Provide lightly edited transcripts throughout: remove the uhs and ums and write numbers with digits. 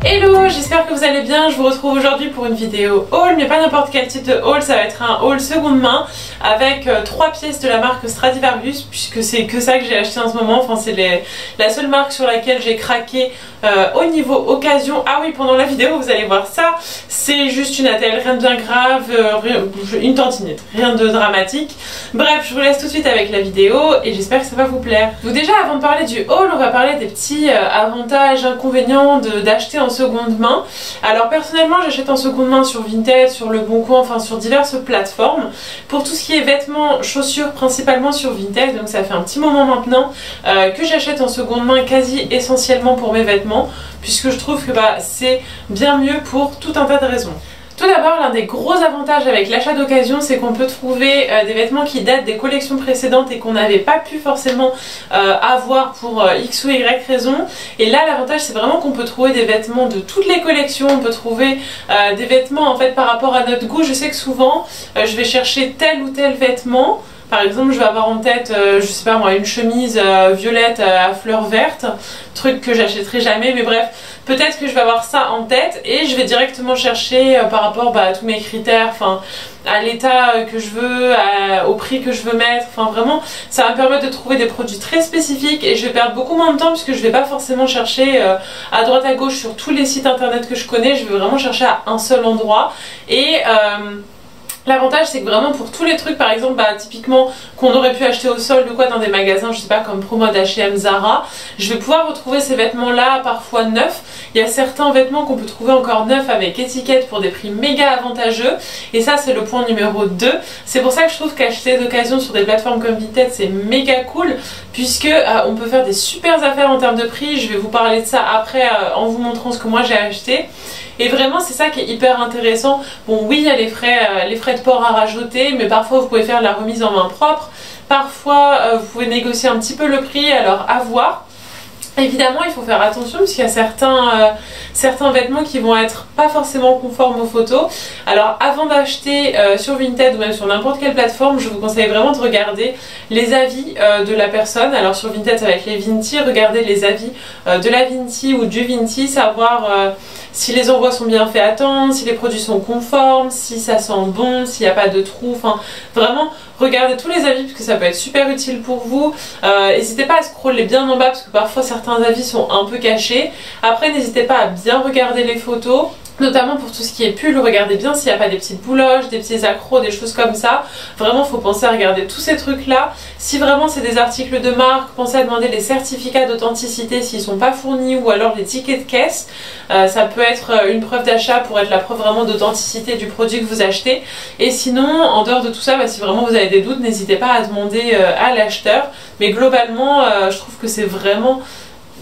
Hello, j'espère que vous allez bien. Je vous retrouve aujourd'hui pour une vidéo haul, mais pas n'importe quel type de haul. Ça va être un haul seconde main avec 3 pièces de la marque Stradivarius, puisque c'est que ça que j'ai acheté en ce moment. Enfin, c'est la seule marque sur laquelle j'ai craqué au niveau occasion. Ah oui, pendant la vidéo vous allez voir ça. C'est juste une attelle, rien de bien grave, une tantinette, rien de dramatique. Bref, je vous laisse tout de suite avec la vidéo et j'espère que ça va vous plaire. Donc déjà, avant de parler du haul, on va parler des petits avantages, inconvénients d'acheter en seconde main. Alors personnellement, j'achète en seconde main sur Vinted, sur Le Bon Coin, enfin sur diverses plateformes. Pour tout ce qui est vêtements, chaussures, principalement sur Vinted, donc ça fait un petit moment maintenant que j'achète en seconde main quasi essentiellement pour mes vêtements, puisque je trouve que c'est bien mieux pour tout un tas de raisons. Tout d'abord, l'un des gros avantages avec l'achat d'occasion, c'est qu'on peut trouver des vêtements qui datent des collections précédentes et qu'on n'avait pas pu forcément avoir pour X ou Y raison. Et là, l'avantage, c'est vraiment qu'on peut trouver des vêtements de toutes les collections. On peut trouver des vêtements en fait par rapport à notre goût. Je sais que souvent, je vais chercher tel ou tel vêtement. Par exemple, je vais avoir en tête, je sais pas moi, une chemise violette à fleurs vertes, truc que j'achèterai jamais, mais bref, peut-être que je vais avoir ça en tête et je vais directement chercher par rapport à tous mes critères, enfin à l'état que je veux, au prix que je veux mettre, enfin vraiment, ça va me permettre de trouver des produits très spécifiques et je vais perdre beaucoup moins de temps puisque je vais pas forcément chercher à droite à gauche sur tous les sites internet que je connais, je vais vraiment chercher à un seul endroit et l'avantage, c'est que vraiment pour tous les trucs, par exemple, typiquement qu'on aurait pu acheter au solde ou quoi dans des magasins, je sais pas, comme Promo H&M, Zara, je vais pouvoir retrouver ces vêtements-là parfois neufs. Il y a certains vêtements qu'on peut trouver encore neufs avec étiquette pour des prix méga avantageux. Et ça, c'est le point numéro 2. C'est pour ça que je trouve qu'acheter d'occasion sur des plateformes comme Vinted, c'est méga cool, puisque on peut faire des super affaires en termes de prix. Je vais vous parler de ça après en vous montrant ce que moi j'ai acheté. Et vraiment c'est ça qui est hyper intéressant. Bon oui, il y a les frais de port à rajouter, mais parfois vous pouvez faire la remise en main propre. Parfois vous pouvez négocier un petit peu le prix, alors à voir. Évidemment, il faut faire attention parce qu'il y a certains vêtements qui vont être pas forcément conformes aux photos. Alors avant d'acheter sur Vinted ou même sur n'importe quelle plateforme, je vous conseille vraiment de regarder les avis de la personne. Alors sur Vinted avec les Vinti, regardez les avis de la Vinti ou du Vinti, savoir si les envois sont bien faits à temps, si les produits sont conformes, si ça sent bon, s'il n'y a pas de trous, enfin vraiment regardez tous les avis parce que ça peut être super utile pour vous. N'hésitez pas à scroller bien en bas parce que parfois certains avis sont un peu cachés. Après n'hésitez pas à bien regarder les photos. Notamment pour tout ce qui est pull, regardez bien s'il n'y a pas des petites bouloches, des petits accros, des choses comme ça. Vraiment, il faut penser à regarder tous ces trucs-là. Si vraiment c'est des articles de marque, pensez à demander les certificats d'authenticité s'ils ne sont pas fournis ou alors les tickets de caisse. Ça peut être une preuve d'achat pour être la preuve vraiment d'authenticité du produit que vous achetez. Et sinon, en dehors de tout ça, si vraiment vous avez des doutes, n'hésitez pas à demander à l'acheteur. Mais globalement, je trouve que c'est vraiment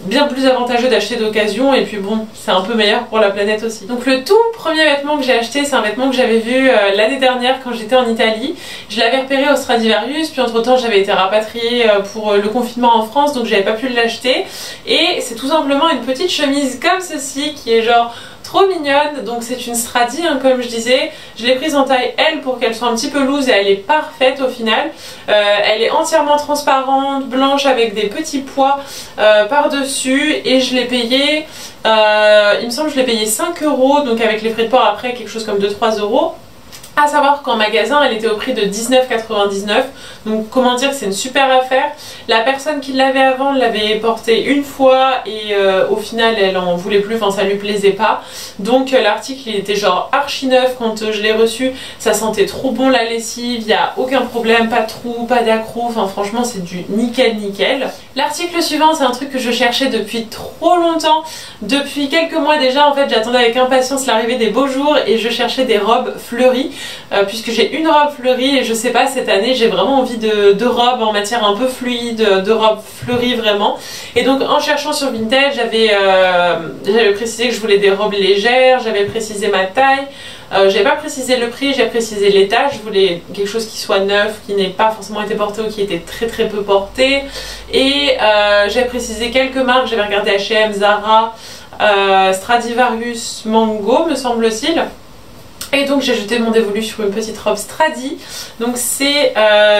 bien plus avantageux d'acheter d'occasion et puis bon, c'est un peu meilleur pour la planète aussi. Donc le tout premier vêtement que j'ai acheté, c'est un vêtement que j'avais vu l'année dernière quand j'étais en Italie. Je l'avais repéré au Stradivarius, puis entre temps j'avais été rapatriée pour le confinement en France, donc j'avais pas pu l'acheter. Et c'est tout simplement une petite chemise comme ceci qui est genre trop mignonne. Donc c'est une Stradi comme je disais, je l'ai prise en taille L pour qu'elle soit un petit peu loose et elle est parfaite au final. Elle est entièrement transparente, blanche avec des petits pois par dessus et je l'ai payé, il me semble que je l'ai payé 5 €, donc avec les frais de port après quelque chose comme 2-3 €. À savoir qu'en magasin elle était au prix de 19,99 €, donc comment dire que c'est une super affaire. La personne qui l'avait avant l'avait portée une fois et au final elle en voulait plus, enfin ça lui plaisait pas. Donc l'article il était genre archi neuf quand je l'ai reçu, ça sentait trop bon la lessive, il n'y a aucun problème, pas de trou, pas d'accro, enfin franchement c'est du nickel nickel. L'article suivant c'est un truc que je cherchais depuis trop longtemps, depuis quelques mois déjà en fait j'attendais avec impatience l'arrivée des beaux jours et je cherchais des robes fleuries. Puisque j'ai une robe fleurie et je sais pas, cette année j'ai vraiment envie de robes en matière un peu fluide, de robes fleuries vraiment. Et donc en cherchant sur Vinted j'avais précisé que je voulais des robes légères, j'avais précisé ma taille, j'avais pas précisé le prix, j'ai précisé l'état, je voulais quelque chose qui soit neuf, qui n'ait pas forcément été porté ou qui était très peu porté. Et j'avais précisé quelques marques, j'avais regardé H&M, Zara, Stradivarius, Mango me semble-t-il. Et donc j'ai jeté mon dévolu sur une petite robe Stradi. Donc c'est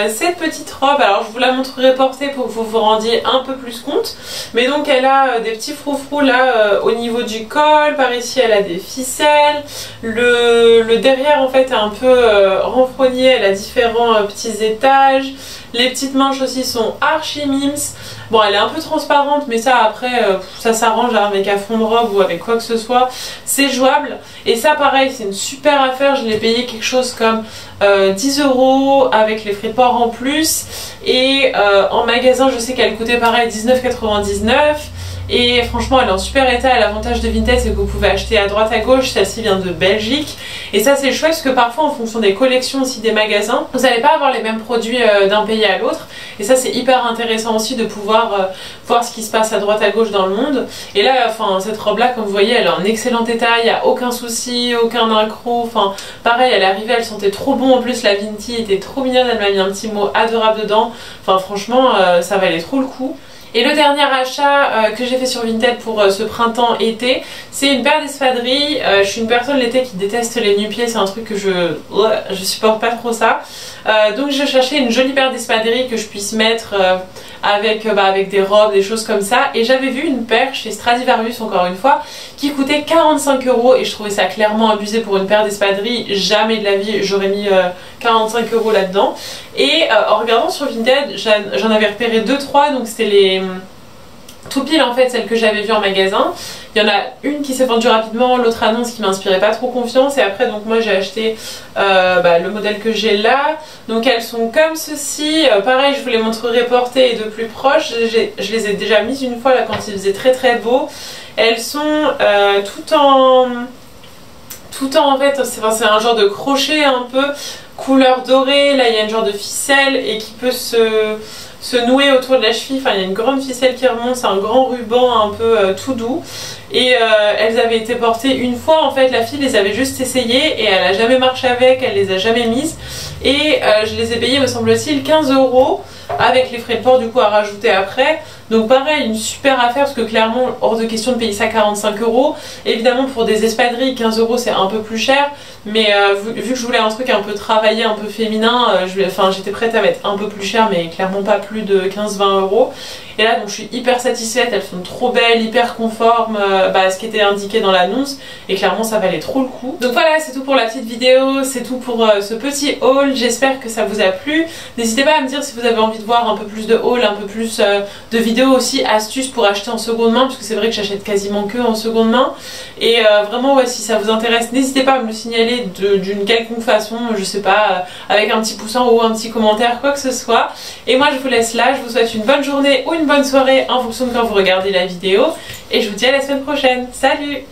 cette petite robe, alors je vous la montrerai portée pour que vous vous rendiez un peu plus compte. Mais donc elle a des petits froufrous là au niveau du col, par ici elle a des ficelles. Le derrière en fait est un peu renfrogné, elle a différents petits étages. Les petites manches aussi sont archi mimes. Bon, elle est un peu transparente, mais ça après, ça s'arrange avec un fond de robe ou avec quoi que ce soit. C'est jouable. Et ça, pareil, c'est une super affaire. Je l'ai payé quelque chose comme 10 € avec les frais de port en plus. Et en magasin, je sais qu'elle coûtait pareil 19,99 €. Et franchement elle est en super état. L'avantage de Vinted c'est que vous pouvez acheter à droite à gauche. Celle-ci vient de Belgique et ça c'est chouette parce que parfois en fonction des collections aussi des magasins vous n'allez pas avoir les mêmes produits d'un pays à l'autre et ça c'est hyper intéressant aussi de pouvoir voir ce qui se passe à droite à gauche dans le monde. Et là enfin cette robe là comme vous voyez elle est en excellent état, il n'y a aucun souci, aucun accroc, enfin pareil elle est arrivée, elle sentait trop bon en plus, la Vinti était trop mignonne, elle m'a mis un petit mot adorable dedans, enfin franchement ça valait trop le coup. Et le dernier achat que j'ai fait sur Vinted pour ce printemps-été, c'est une paire d'espadrilles. Je suis une personne l'été qui déteste les nu-pieds, c'est un truc que je supporte pas trop ça. Donc je cherchais une jolie paire d'espadrilles que je puisse mettre avec des robes, des choses comme ça. Et j'avais vu une paire chez Stradivarius encore une fois qui coûtait 45 € et je trouvais ça clairement abusé pour une paire d'espadrilles. Jamais de la vie j'aurais mis 45 € là-dedans. Et en regardant sur Vinted, j'en avais repéré 2-3, donc c'était les tout pile en fait celles que j'avais vues en magasin. Il y en a une qui s'est vendue rapidement, l'autre annonce qui m'inspirait pas trop confiance et après donc moi j'ai acheté le modèle que j'ai là. Donc elles sont comme ceci, pareil je vous les montrerai portées et de plus proche. Je les ai déjà mises une fois là quand il faisait très très beau. Elles sont tout en en fait, c'est un genre de crochet un peu couleur dorée. Là il y a une genre de ficelle et qui peut se nouer autour de la cheville, enfin il y a une grande ficelle qui remonte, c'est un grand ruban un peu tout doux et elles avaient été portées une fois en fait, la fille les avait juste essayées et elle a jamais marché avec, elle les a jamais mises et je les ai payées me semble-t-il 15 € avec les frais de port du coup à rajouter après. Donc pareil, une super affaire parce que clairement hors de question de payer ça 45 €. Évidemment pour des espadrilles 15 € c'est un peu plus cher, mais vu que je voulais un truc un peu travaillé, un peu féminin, j'étais prête à mettre un peu plus cher mais clairement pas plus de 15-20 €. Et là donc je suis hyper satisfaite, elles sont trop belles, hyper conformes à ce qui était indiqué dans l'annonce et clairement ça valait trop le coup. Donc voilà, c'est tout pour la petite vidéo, c'est tout pour ce petit haul, j'espère que ça vous a plu. N'hésitez pas à me dire si vous avez envie de voir un peu plus de haul, un peu plus de vidéos aussi, astuces pour acheter en seconde main, parce que c'est vrai que j'achète quasiment que en seconde main. Et vraiment ouais, si ça vous intéresse, n'hésitez pas à me le signaler d'une quelconque façon, je sais pas, avec un petit pouce en haut, un petit commentaire, quoi que ce soit. Et moi je vous laisse là, je vous souhaite une bonne journée ou une bonne soirée en fonction de quand vous regardez la vidéo. Et je vous dis à la semaine prochaine. Salut!